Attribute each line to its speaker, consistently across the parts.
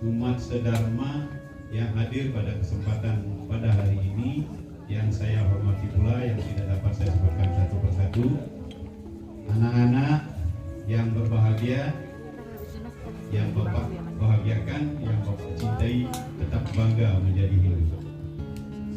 Speaker 1: umat sedharma yang hadir pada kesempatan pada hari ini, yang saya hormati pula, yang tidak dapat saya sebutkan satu persatu, anak-anak yang berbahagia, yang Bapak bahagiakan, yang Bapak cintai, tetap bangga menjadi Hindu.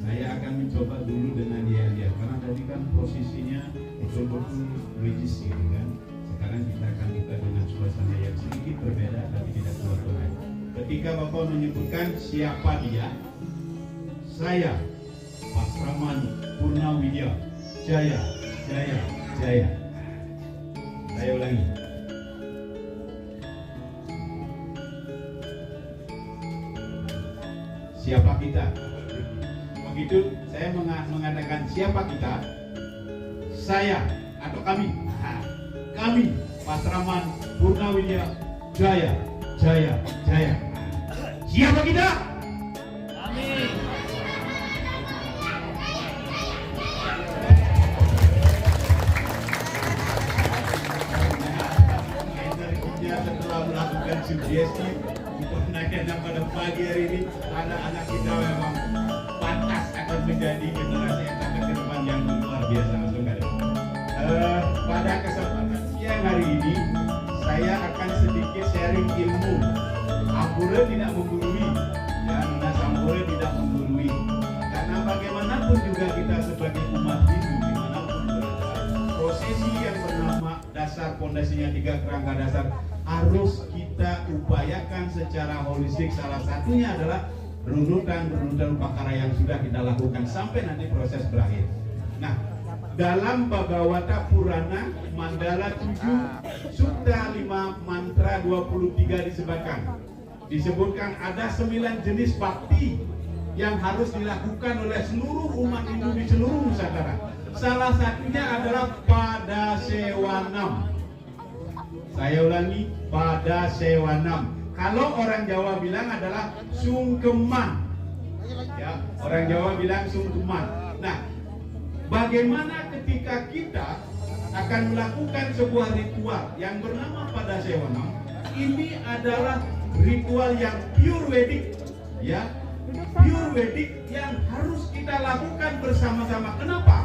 Speaker 1: Saya akan mencoba dulu dengan dia, karena tadi kan posisinya betul-betul religius gitu kan. Sekarang kita akan buka dengan suasana yang sedikit berbeda tapi tidak keluar. Ketika Bapak menyebutkan siapa dia, saya Pasraman Purnawidya Jaya Jaya Jaya. Saya ulangi. Siapa kita? Begitu saya mengatakan siapa kita, saya atau kami. Kami Pasraman Purnawidya Jaya Jaya Jaya. Siapa kita? Kami. Energinya setelah melakukan sugesti untuk naikkan pada pagi hari ini, anak-anak kita memang pantas akan menjadi generasi yang akan ke depan yang luar biasa. Pada kesempatan siang hari ini, saya akan sedikit sharing ilmu. Ampura tidak menggurui, dan Nasambura tidak menggurui. Karena bagaimanapun juga kita sebagai umat Hindu, dimanapun berada, prosesi yang bernama dasar pondasinya 3 kerangka dasar harus kita upayakan secara holistik. Salah satunya adalah runutan upakara yang sudah kita lakukan sampai nanti proses berakhir. Nah, dalam Bhagavata Purana Mandala 7 Sutta 5 Mantra 23 disebutkan ada 9 jenis bakti yang harus dilakukan oleh seluruh umat Hindu di seluruh Nusantara. Salah satunya adalah Padasewanam. Saya ulangi, Padasewanam. Kalau orang Jawa bilang adalah sungkeman. Ya, orang Jawa bilang sungkeman. Nah, bagaimana ketika kita akan melakukan sebuah ritual yang bernama Padasewanam? Ini adalah ritual yang pure Vedic, ya, pure Vedic yang harus kita lakukan bersama-sama. Kenapa?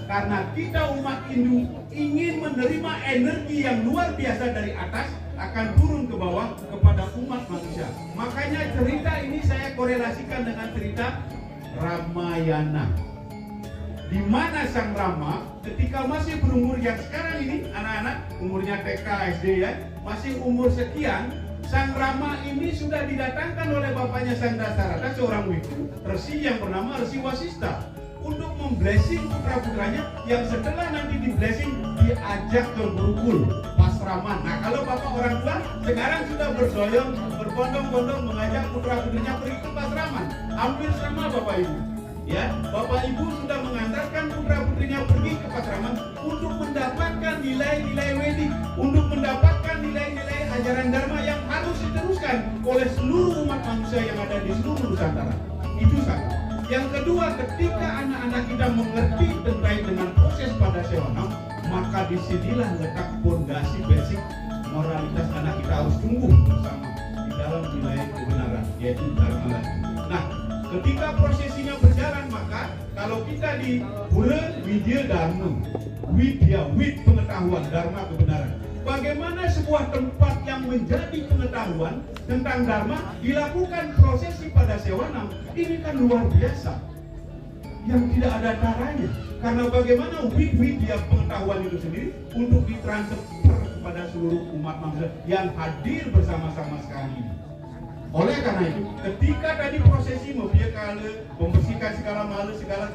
Speaker 1: Karena kita umat Hindu ingin menerima energi yang luar biasa dari atas akan turun ke bawah kepada umat manusia. Makanya cerita ini saya korelasikan dengan cerita Ramayana, di mana Sang Rama ketika masih berumur yang sekarang ini, anak-anak umurnya TK, SD ya, masih umur sekian, Sang Rama ini sudah didatangkan oleh bapaknya Sang Dasarata, seorang wiku, resi yang bernama Resi Wasista, untuk memblessing putra-putranya yang setelah nanti di-blessing diajak ke Gurukul, Pasraman. Nah, kalau bapak orang tua sekarang sudah berbondong-bondong mengajak putra-putrinya pergi ke Pasraman. Hampir sama Bapak Ibu. Ya, Bapak Ibu sudah mengantarkan putra-putrinya pergi ke Pasraman untuk mendapatkan nilai-nilai Wedik, untuk mendapatkan nilai-nilai ajaran Dharma yang harus diteruskan oleh seluruh umat manusia yang ada di seluruh Nusantara. Itu satu. Yang kedua, ketika anak-anak kita mengerti terkait dengan proses pada sewanam, maka disinilah letak fondasi basic moralitas anak kita harus tumbuh bersama di dalam wilayah kebenaran, yaitu Dharma. Nah, ketika prosesinya berjalan, maka kalau kita di bulan Widya Dharma, Widya, Wid pengetahuan, Dharma kebenaran. Bagaimana sebuah tempat yang menjadi pengetahuan tentang Dharma dilakukan prosesi pada sewanam, ini kan luar biasa, yang tidak ada caranya. Karena bagaimana Widya pengetahuan itu sendiri untuk ditransfer kepada seluruh umat manusia yang hadir bersama-sama sekarang ini. Oleh karena itu, ketika tadi prosesi membersihkan segala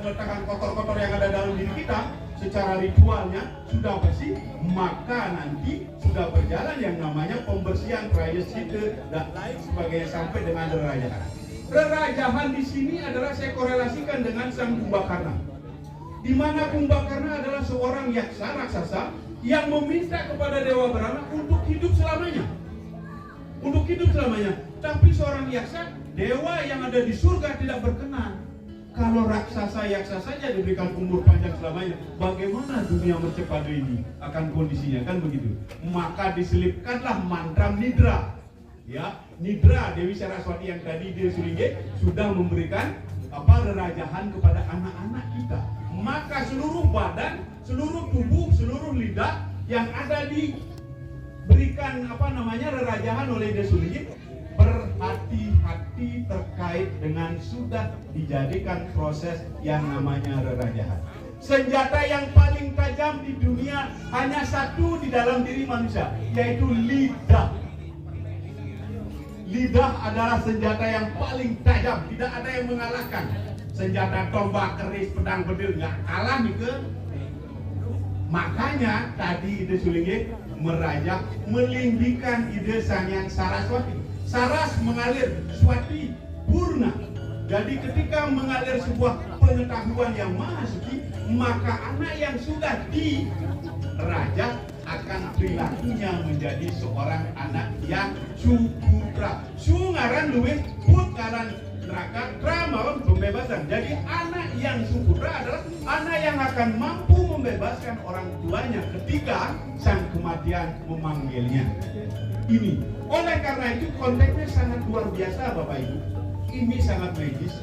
Speaker 1: keletakan kotor-kotor yang ada dalam diri kita, secara ritualnya sudah bersih, maka nanti sudah berjalan yang namanya pembersihan prayasita dan lain sebagainya sampai dengan rerajahan. Rerajahan di sini adalah saya korelasikan dengan Sang Kumbakarna, di mana Kumbakarna adalah seorang yaksa raksasa yang meminta kepada Dewa Brahma untuk hidup selamanya. Untuk hidup selamanya. Tapi seorang yaksa, dewa yang ada di surga tidak berkenan. Kalau raksasa yaksa saja diberikan umur panjang selamanya, bagaimana dunia Mercepadu ini akan kondisinya, kan begitu. Maka diselipkanlah mantra Nidra. Ya, Nidra Dewi Saraswati yang tadi dia Suringge sudah memberikan rerajahan kepada anak-anak kita. Maka seluruh badan, seluruh tubuh, seluruh lidah yang ada diberikan rerajahan oleh Dewi Suringge, berhati-hati terkait dengan sudah dijadikan proses yang namanya rerajahan. Senjata yang paling tajam di dunia hanya satu di dalam diri manusia, yaitu lidah. Lidah adalah senjata yang paling tajam, tidak ada yang mengalahkan. Senjata tombak, keris, pedang, bedil nggak kalah nih ke. Makanya tadi Ide Suringge merajak melinggikan ide Sangyang Saraswati. Saras mengalir, Swati purna. Jadi ketika mengalir sebuah pengetahuan yang maha suci, maka anak yang sudah dirajak akan perilakunya menjadi seorang anak yang suputra. Sungaran luwih putaran neraka drama pembebasan. Jadi anak yang suputra adalah anak yang akan mampu membebaskan orang tuanya ketika sang kematian memanggilnya. Ini. Oleh karena itu konteksnya sangat luar biasa Bapak Ibu. Ini sangat magis.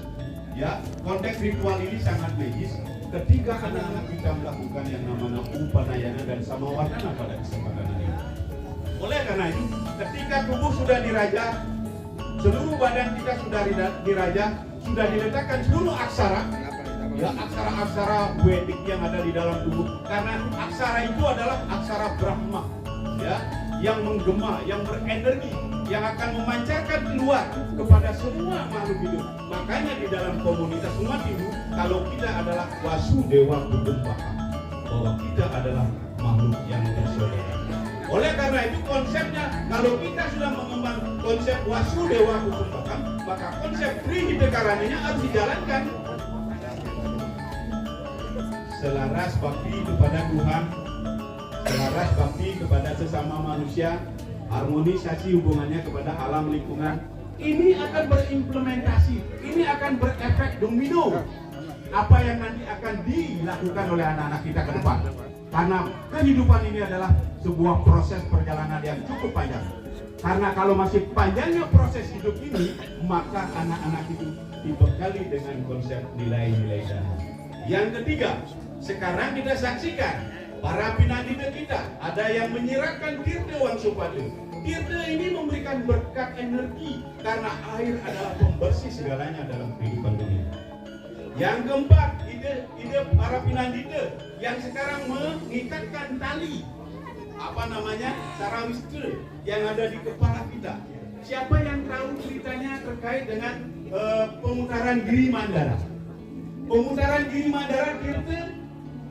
Speaker 1: Ya, konteks ritual ini sangat magis. Ketika anak-anak kita melakukan yang namanya upanayana dan samawartana pada kesempatan ini. Oleh karena itu, ketika tubuh sudah dirajak, seluruh badan kita sudah dirajak, sudah diletakkan seluruh aksara, ya aksara-aksara Wedik yang ada di dalam tubuh. Karena aksara itu adalah aksara Brahma, ya, yang menggema, yang berenergi, yang akan memancarkan keluar kepada semua makhluk hidup. Makanya di dalam komunitas umat hidup, kalau kita adalah Wasudewa Kutumbaka, bahwa kita adalah makhluk yang bersaudara. Oleh karena itu konsepnya, kalau kita sudah mengembang konsep Wasudewa Kutumbaka, maka konsep Trihita-karananya harus dijalankan. Selaras bakti kepada Tuhan, selaras bakti kepada sesama manusia, harmonisasi hubungannya kepada alam lingkungan. Ini akan berimplementasi, ini akan berefek domino. Apa yang nanti akan dilakukan oleh anak-anak kita ke depan. Karena kehidupan ini adalah sebuah proses perjalanan yang cukup panjang. Karena kalau masih panjangnya proses hidup ini, maka anak-anak itu dibekali dengan konsep nilai-nilai Dharma. Yang ketiga, sekarang kita saksikan para pinandita kita, ada yang menyiratkan Tirta Wangsopadu. Tirta ini memberikan berkat energi karena air adalah pembersih segalanya dalam kehidupan dunia. Yang keempat, ide para pinandita yang sekarang mengikatkan tali Sarawista yang ada di kepala kita. siapa yang tahu ceritanya terkait dengan pemutaran Giri Mandara? Pemutaran Giri Mandara Tirta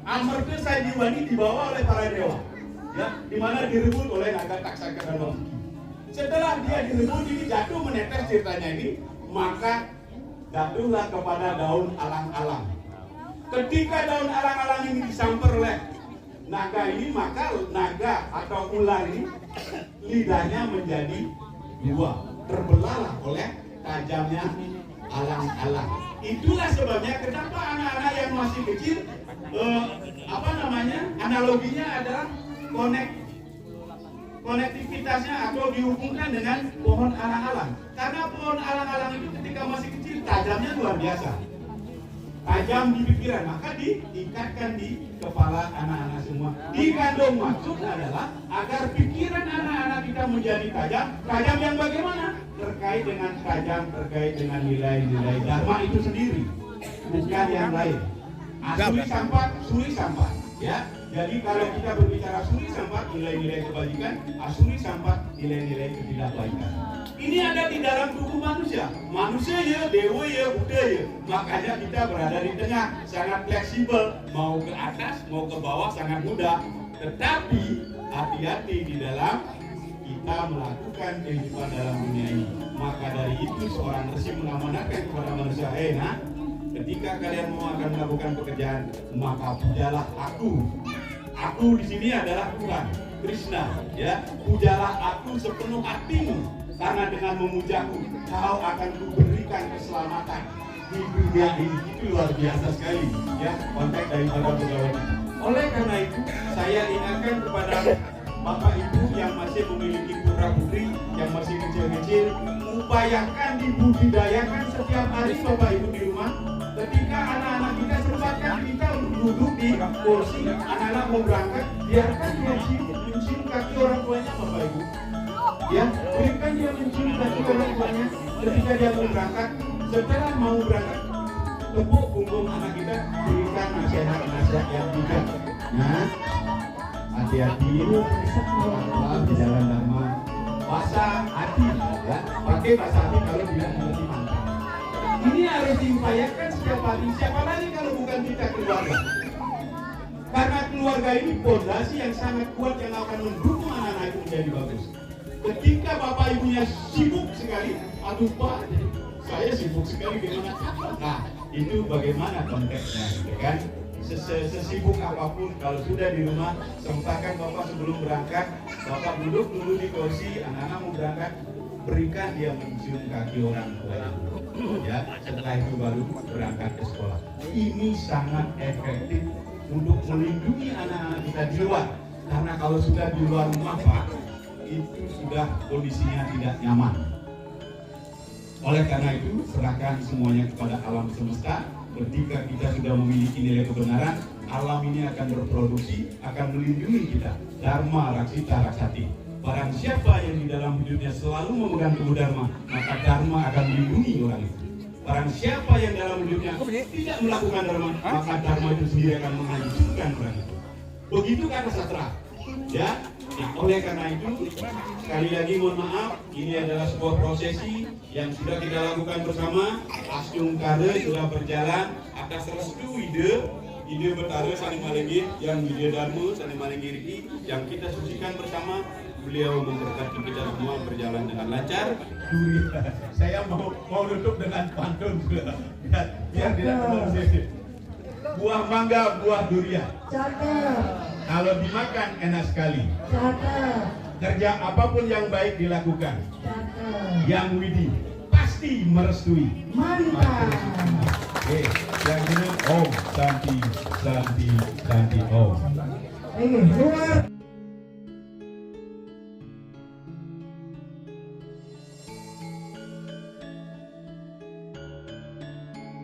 Speaker 1: Amarta Sanjiwani dibawa oleh para dewa, ya, di mana direbut oleh naga Taksaka dan Basuki. Setelah dia direbut ini jatuh menetes ceritanya ini, maka jatuhlah kepada daun alang-alang. Ketika daun alang-alang ini disamper oleh naga ini, maka naga atau ular ini lidahnya menjadi dua, terbelahlah oleh tajamnya alang-alang. Itulah sebabnya kenapa anak-anak yang masih kecil, analoginya adalah konektivitasnya atau dihubungkan dengan pohon alang-alang. Karena pohon alang-alang itu ketika masih kecil tajamnya luar biasa, tajam di pikiran, maka diikatkan di kepala anak-anak semua. Dikandung maksud adalah agar pikiran anak-anak kita menjadi tajam. Tajam yang bagaimana? Terkait dengan nilai-nilai dharma itu sendiri, bukan yang lain. Suri sampat, ya. Jadi kalau kita berbicara suri sampat, nilai-nilai kebajikan, asuri sampat, nilai-nilai ketidakbaikan. Ini ada di dalam tubuh manusia. Manusia ya, dewa ya, Buddha ya. Makanya kita berada di tengah, sangat fleksibel. Mau ke atas, mau ke bawah sangat mudah. Tetapi hati-hati di dalam kita melakukan kehidupan dalam dunia ini. Maka dari itu seorang resi mengamanatkan kepada manusia, ketika kalian mau akan melakukan pekerjaan, maka pujalah aku. Aku di sini adalah Tuhan, Krishna, ya. Pujalah aku sepenuh hatimu, karena dengan memujaku, kau akan kuberikan keselamatan di dunia ini. Itu luar biasa sekali, ya, konteks daripada Bhagavad. Oleh karena itu, saya ingatkan kepada Bapak Ibu yang masih memiliki putra putri yang masih kecil-kecil, upayakan dibudidayakan setiap hari Bapak Ibu di rumah. Ketika anak-anak kita sempatkan kita untuk duduk di kursi, anak-anak mau berangkat, biarkan dia mencium kaki orang tuanya, Bapak Ibu. Ya, berikan dia mencium kaki orang tuanya ketika dia mau berangkat. Setelah mau berangkat, tepuk punggung anak kita, berikan nasihat-nasihat yang bijak. Nah, hati-hati di jalan dharma. Bahasa hati, ya, pakai bahasa hati kalau tidak mengerti mantra. Ini harus diupayakan setiap hari. Siapa lagi kalau bukan kita, keluarga? Karena keluarga ini fondasi yang sangat kuat yang akan mendukung anak-anak itu menjadi bagus. Ketika bapak ibunya sibuk sekali, aduh Pak, saya sibuk sekali gimana? Nah, itu bagaimana konteksnya, ya kan? Sesibuk apapun, kalau sudah di rumah, sempatkan bapak sebelum berangkat, bapak duduk dulu di kursi, anak-anak mau berangkat, berikan dia mencium kaki orang tua, ya. Setelah itu baru berangkat ke sekolah. Ini sangat efektif untuk melindungi anak-anak kita di luar, karena kalau sudah di luar rumah Pak, itu sudah kondisinya tidak nyaman. Oleh karena itu, serahkan semuanya kepada alam semesta. Ketika kita sudah memiliki nilai kebenaran, alam ini akan berproduksi, akan melindungi kita. Dharma raksita raksati. Barang siapa yang di dalam hidupnya selalu memegang teguh dharma, maka dharma akan melindungi orang itu. Barang siapa yang dalam hidupnya tidak melakukan dharma, maka dharma itu sendiri akan menghancurkan orang itu. Begitu kata sastra, ya. Nah, oleh karena itu, sekali lagi mohon maaf, ini adalah sebuah prosesi yang sudah kita lakukan bersama. Asyung Kare sudah berjalan atas restu ide Betara Saning Malenggir, yang ide Dharma Saning Malenggir yang kita sucikan bersama. Beliau memberkati kita semua berjalan dengan lancar. Saya mau tutup dengan pantun biar tidak terlalu. Buah mangga, buah durian. Kalau dimakan enak sekali. Kerja apapun yang baik dilakukan. Yang widih pasti merestui. Mantap. Oke, yang ini Om Santi Om. Luar.